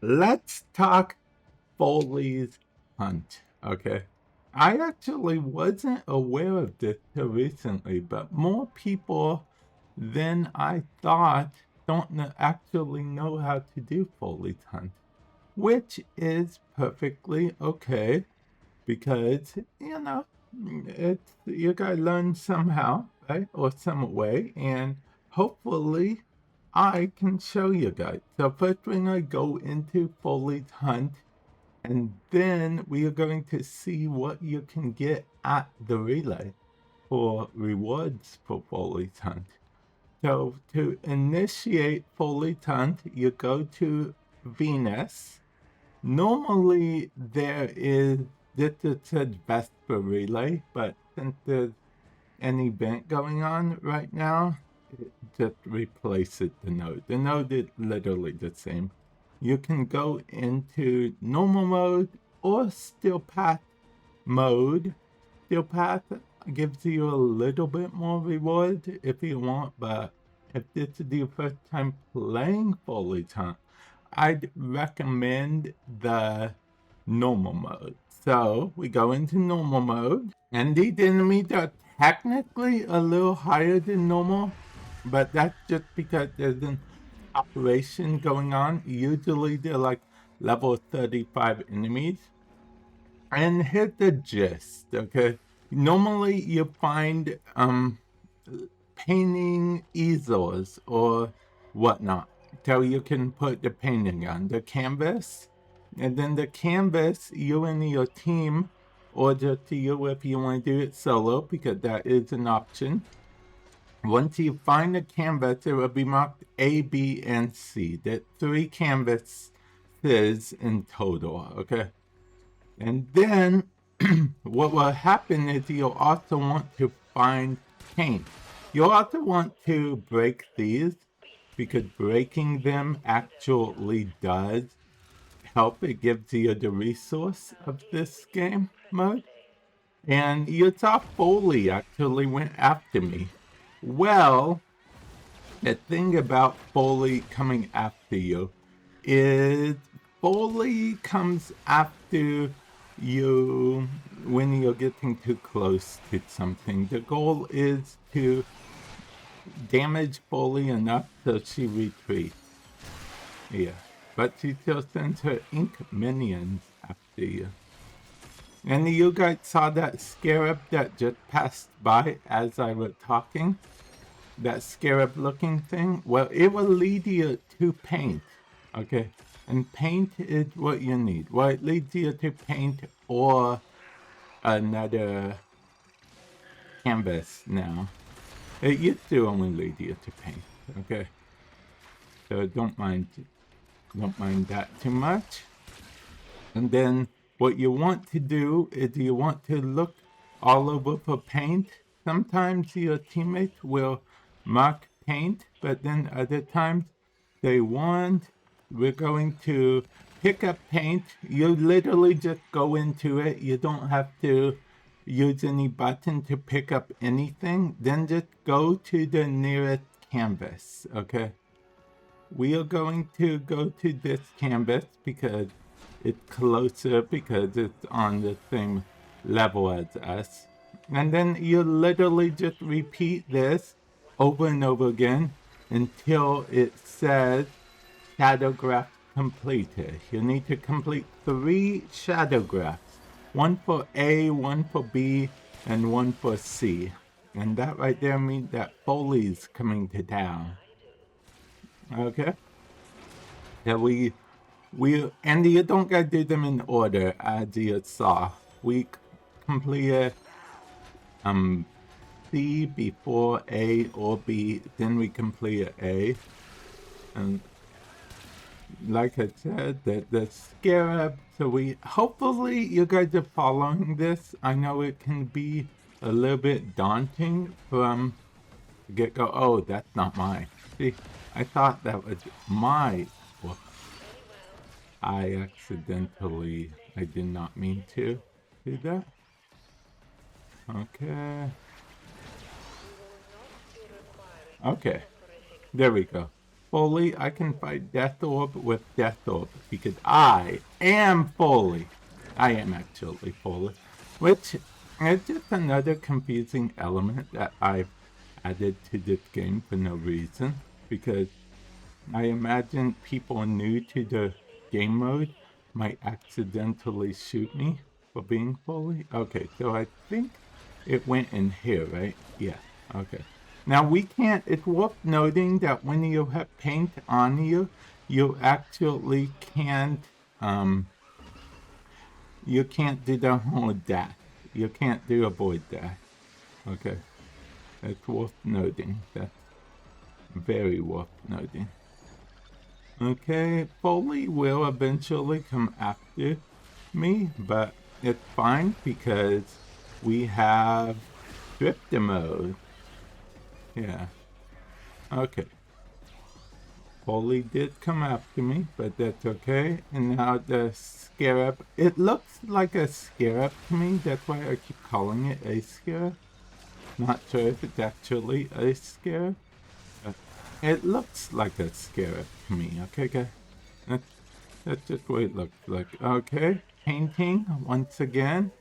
Let's talk Foley's Hunt, okay? I actually wasn't aware of this till recently, but more people than I thought don't actually know how to do Foley's Hunt, which is perfectly okay because, it's you gotta learn somehow, right? Or some way, and hopefully I can show you guys. So first we're gonna go into Foley's Hunt, and then we are going to see what you can get at the relay for rewards for Foley's Hunt. So to initiate Foley's Hunt, you go to Venus. Normally there is this it says Vesper Relay, but since there's an event going on right now, it just replaces the node. The node is literally the same. You can go into normal mode or steel path mode. Steel path gives you a little bit more reward if you want, but if this is your first time playing Foley Hunt, I'd recommend the normal mode. So we go into normal mode, and these enemies are technically a little higher than normal, but that's just because there's an operation going on. Usually they're like level 35 enemies. And here's the gist, okay? Normally you find painting easels or whatnot. So you can put the painting on the canvas, and then the canvas, you and your team, or just you if you want to do it solo, because that is an option. Once you find the canvas, it will be marked A, B, and C. That's 3 canvases in total, okay? And then what will happen is you'll also want to find paint. You'll also want to break these because breaking them actually does help. It gives you the resource of this game mode. And you saw Foley actually went after me. Well, the thing about Foley coming after you is Foley comes after you when you're getting too close to something. The goal is to damage Foley enough so she retreats. Yeah. But she still sends her ink minions after you. And you guys saw that scarab that just passed by as I was talking? That scarab looking thing? Well, it will lead you to paint. Okay? And paint is what you need. Well, it leads you to paint or another canvas now. It used to only lead you to paint. Okay? So don't mind that too much. And then what you want to do is you want to look all over for paint. Sometimes your teammates will mark paint, but then other times they want. We're going to pick up paint. You literally just go into it. You don't have to use any button to pick up anything. Then just go to the nearest canvas, okay? We are going to go to this canvas because it's closer, because it's on the same level as us. And then you literally just repeat this over and over again until it says shadow graph completed. You need to complete 3 shadow graphs. One for A, one for B, and one for C. And that right there means that Foley's coming to town. Okay? That we and you don't gotta do them in order as you saw. We completed C before A or B, then we completed A. And like I said, the scarab, so we hopefully you guys are following this. I know it can be a little bit daunting from get go. Oh, that's not mine. See, I thought that was my. Well, I did not mean to do that. Okay. Okay. There we go. Follie, I can fight Death Orb with Death Orb because I am Follie. I am actually Follie, which is just another confusing element that I've added to this game for no reason, because I imagine people new to the game mode might accidentally shoot me for being Foley. Okay, so I think it went in here, right? Yeah, okay. Now we can't, it's worth noting that when you have paint on you, you actually can't, you can't do the whole dash. You can't do a void dash. Okay, it's worth noting. That's very worth noting. Okay, Foley will eventually come after me, but it's fine because we have drifter mode. Yeah. Okay. Foley did come after me, but that's okay. And now the scarab. It looks like a scarab to me. That's why I keep calling it a scarab. Not sure if it's actually a scarab. It looks like a scarab to me. Okay, guys. That's just what it looks like. Okay, painting once again.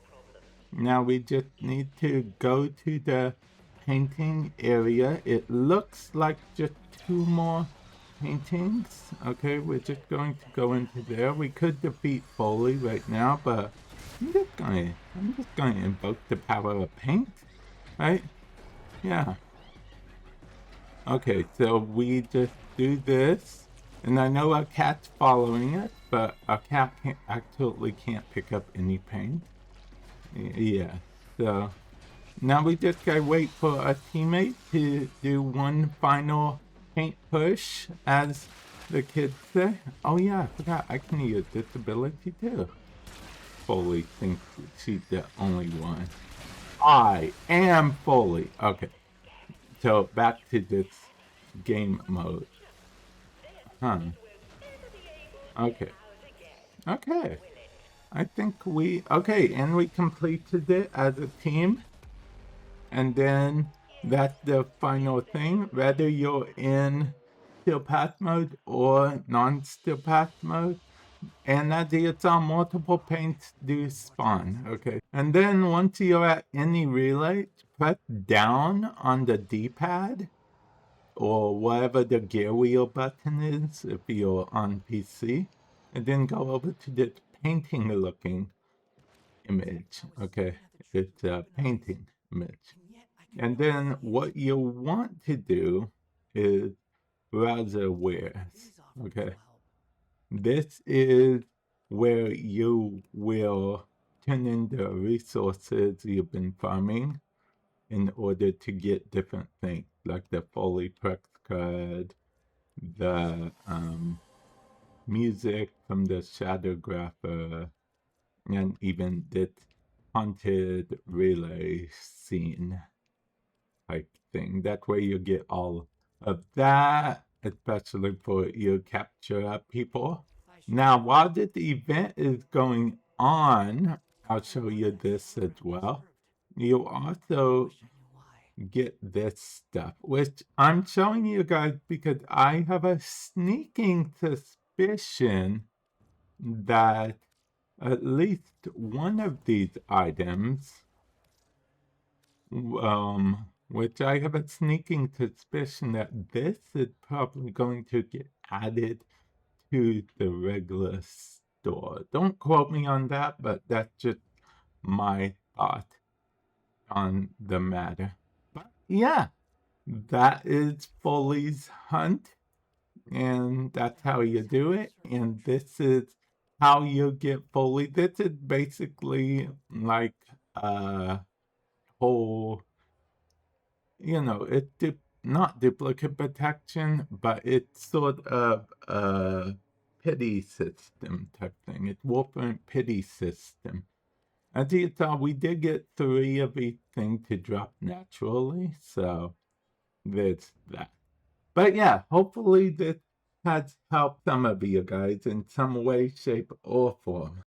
Now we just need to go to the painting area. It looks like just 2 more paintings. Okay, we're just going to go into there. We could defeat Foley right now, but I'm just going to invoke the power of paint, right? Yeah. Okay, so we just do this. And I know our cat's following it, but our cat actually can't pick up any paint. Yeah, so now we just gotta wait for our teammate to do one final paint push, as the kids say. Oh yeah, I forgot, I can use this ability too. Foley thinks she's the only one. I am Foley. Okay, so back to this game mode. Huh. Okay. Okay. I think okay, and we completed it as a team. And then that's the final thing. Whether you're in still path mode or non-still path mode, and as you saw, multiple paints do spawn, okay? And then once you're at any relay, press down on the D-pad or whatever the gear wheel button is if you're on PC, and then go over to this painting looking image, okay? It's a painting image. And then what you'll want to do is browser wares, okay? This is where you will turn in the resources you've been farming in order to get different things, like the Foley Prex card, the music from the Shadowgrapher, and even this haunted relay scene type thing. That way you get all of that, especially for your capture people. Now, while this event is going on, I'll show you this as well. You also get this stuff, which I'm showing you guys because I have a sneaking suspicion that at least one of these items, which I have a sneaking suspicion that this is probably going to get added to the regular store. Don't quote me on that, but that's just my thought on the matter. But yeah, that is Foley's Hunt, and that's how you do it. And this is how you get Foley. This is basically like a whole, it's not duplicate protection, but it's sort of a pity system type thing. It's Warframe pity system. As you saw, we did get 3 of each thing to drop naturally, so there's that. But yeah, hopefully this has helped some of you guys in some way, shape, or form.